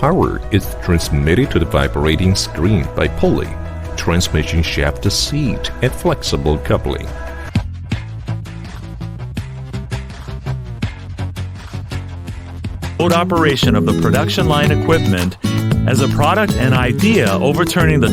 power is transmitted to the vibrating screen by pulley, transmission shaft seat, and flexible coupling. Operation of the production line equipment as a product and idea overturning the